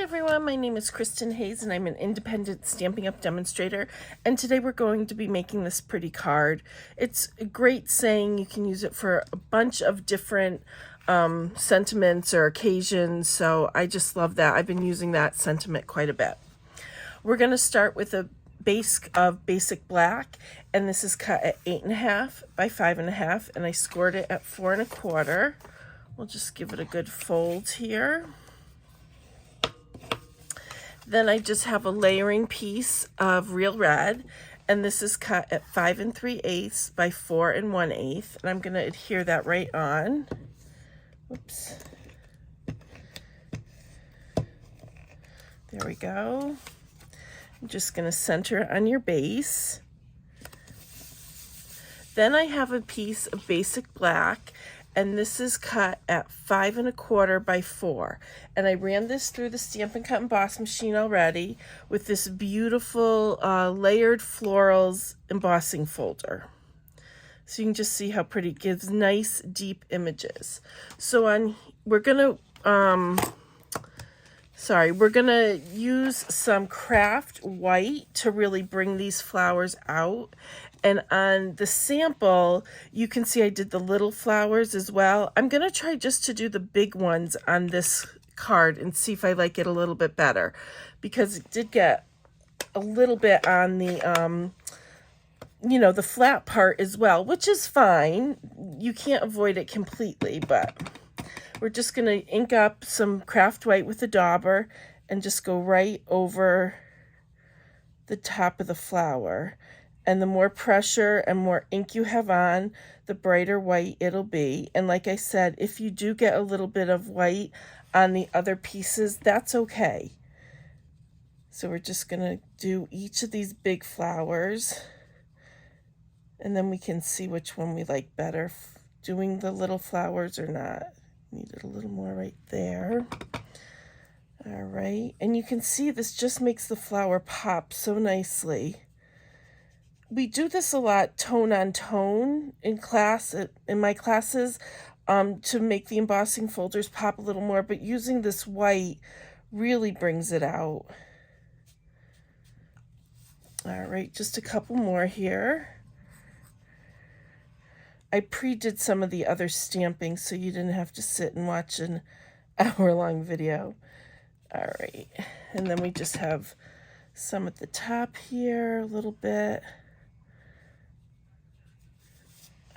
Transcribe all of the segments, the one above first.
everyone, my name is Kristin Hayes and I'm an independent Stampin' Up! Demonstrator, and today we're going to be making this pretty card. It's a great saying. You can use it for a bunch of different sentiments or occasions, so I just love that. I've been using that sentiment quite a bit. We're going to start with a base of basic black, and this is cut at 8.5 by 5.5, and I scored it at 4 1/4. We'll just give it a good fold here. Then I just have a layering piece of real red, and this is cut at 5 3/8 by 4 1/8, and I'm going to adhere that right on. Whoops. There we go. I'm just going to center it on your base. Then I have a piece of basic black, and this is cut at 5 1/4 by 4. And I ran this through the Stampin' Cut and Emboss machine already with this beautiful layered florals embossing folder. So you can just see how pretty it gives nice deep images. So we're gonna use some craft white to really bring these flowers out. And on the sample, you can see I did the little flowers as well. I'm going to try just to do the big ones on this card and see if I like it a little bit better, because it did get a little bit on the, the flat part as well, which is fine. You can't avoid it completely, but we're just going to ink up some craft white with the dauber and just go right over the top of the flower. And the more pressure and more ink you have on, the brighter white it'll be. And like I said, if you do get a little bit of white on the other pieces, that's okay. So we're just going to do each of these big flowers, and then we can see which one we like better, doing the little flowers or not. Needed a little more right there. All right, and you can see this just makes the flower pop so nicely. We do this a lot, tone on tone, in my classes, to make the embossing folders pop a little more, but using this white really brings it out. All right, just a couple more here. I pre-did some of the other stamping so you didn't have to sit and watch an hour-long video. All right, and then we just have some at the top here, a little bit.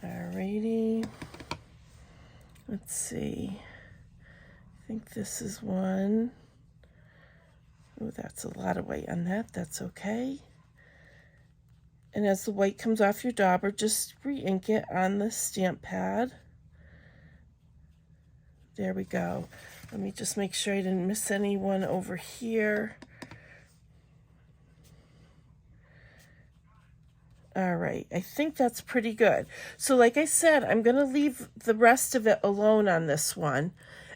Alrighty, let's see, I think this is one. Oh, that's a lot of white on that, that's okay. And as the white comes off your dauber, just re-ink it on the stamp pad. There we go. Let me just make sure I didn't miss anyone over here. All right, I think that's pretty good. So like I said, I'm going to leave the rest of it alone on this one.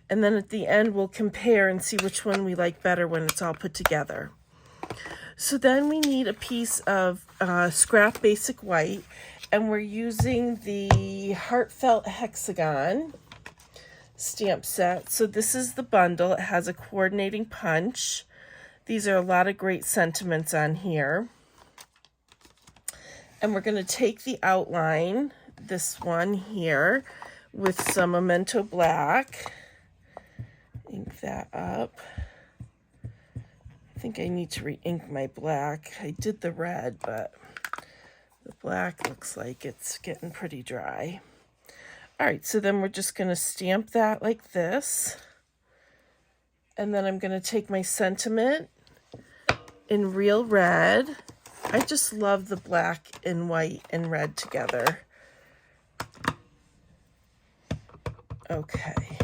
And then at the end, we'll compare and see which one we like better when it's all put together. So then we need a piece of scrap basic white. And we're using the Heartfelt Hexagon stamp set. So this is the bundle. It has a coordinating punch. These are a lot of great sentiments on here. And we're going to take the outline, this one here, with some Memento Black. Ink that up. I think I need to re-ink my black. I did the red, but the black looks like it's getting pretty dry. All right, so then we're just going to stamp that like this. And then I'm going to take my sentiment in real red. I just love the black and white and red together. Okay,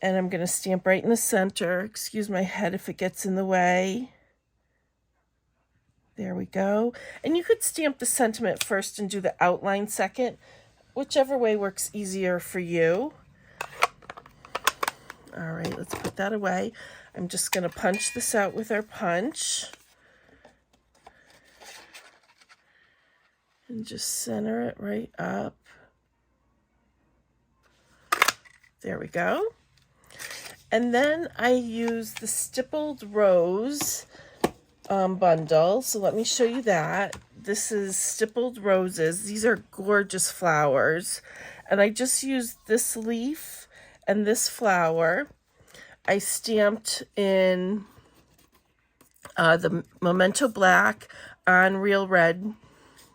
and I'm going to stamp right in the center. Excuse my head if it gets in the way. There we go. And you could stamp the sentiment first and do the outline second, whichever way works easier for you. All right, let's put that away. I'm just going to punch this out with our punch. And just center it right up. There we go. And then I use the Stippled Rose bundle. So let me show you that. This is Stippled Roses. These are gorgeous flowers. And I just used this leaf and this flower. I stamped in the Memento Black on Real Red.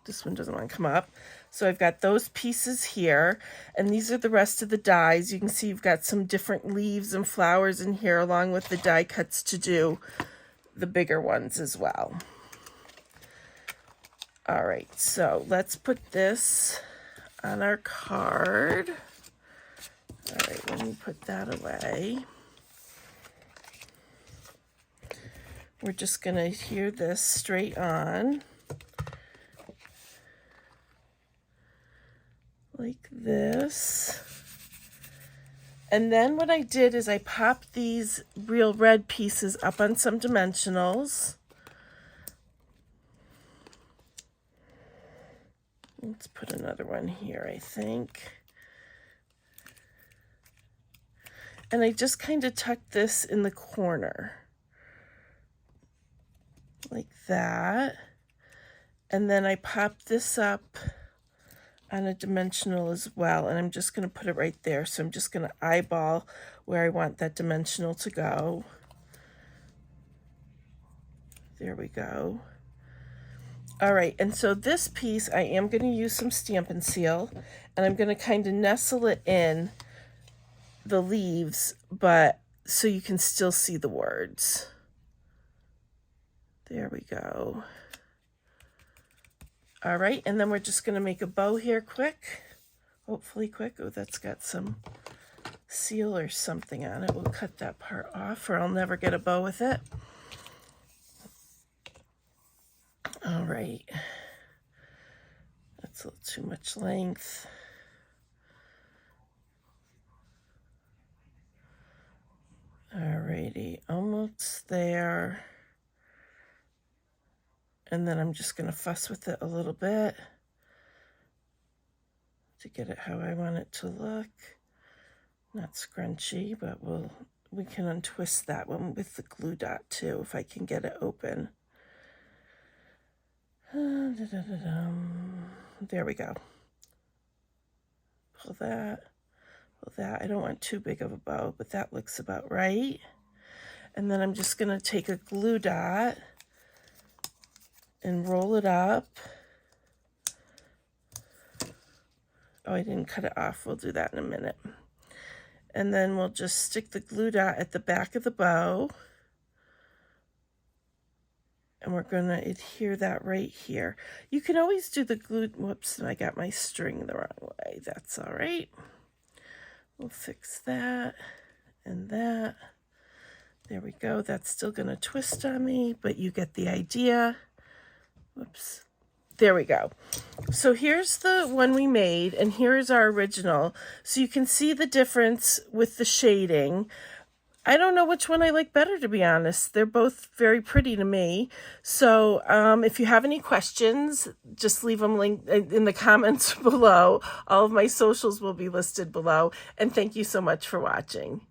This one doesn't want to come up. So I've got those pieces here, and these are the rest of the dies. You can see you've got some different leaves and flowers in here, along with the die cuts to do the bigger ones as well. All right, so let's put this on our card. All right, let me put that away. We're just going to adhere this straight on, like this. And then what I did is I popped these Real Red pieces up on some dimensionals. Let's put another one here, I think. And I just kind of tucked this in the corner, like that. And then I popped this up on a dimensional as well, and I'm just going to put it right there. So I'm just going to eyeball where I want that dimensional to go. There we go. All right, and so this piece I am going to use some Stampin' Seal, and I'm going to kind of nestle it in the leaves, but so you can still see the words. There we go. All right, and then we're just going to make a bow here quick. Hopefully quick. Oh, that's got some seal or something on it. We'll cut that part off, or I'll never get a bow with it. All right. That's a little too much length. All righty, almost there. And then I'm just going to fuss with it a little bit to get it how I want it to look. Not scrunchy, but we can untwist that one with the glue dot too, if I can get it open. There we go. Pull that. I don't want too big of a bow, but that looks about right. And then I'm just going to take a glue dot and roll it up. Oh, I didn't cut it off. We'll do that in a minute. And then we'll just stick the glue dot at the back of the bow. And we're going to adhere that right here. You can always do the glue. Whoops, I got my string the wrong way. That's all right. We'll fix that and that. There we go. That's still going to twist on me, but you get the idea. Whoops. There we go. So here's the one we made, and here's our original. So you can see the difference with the shading. I don't know which one I like better, to be honest. They're both very pretty to me. So if you have any questions, just leave them linked in the comments below. All of my socials will be listed below. And thank you so much for watching.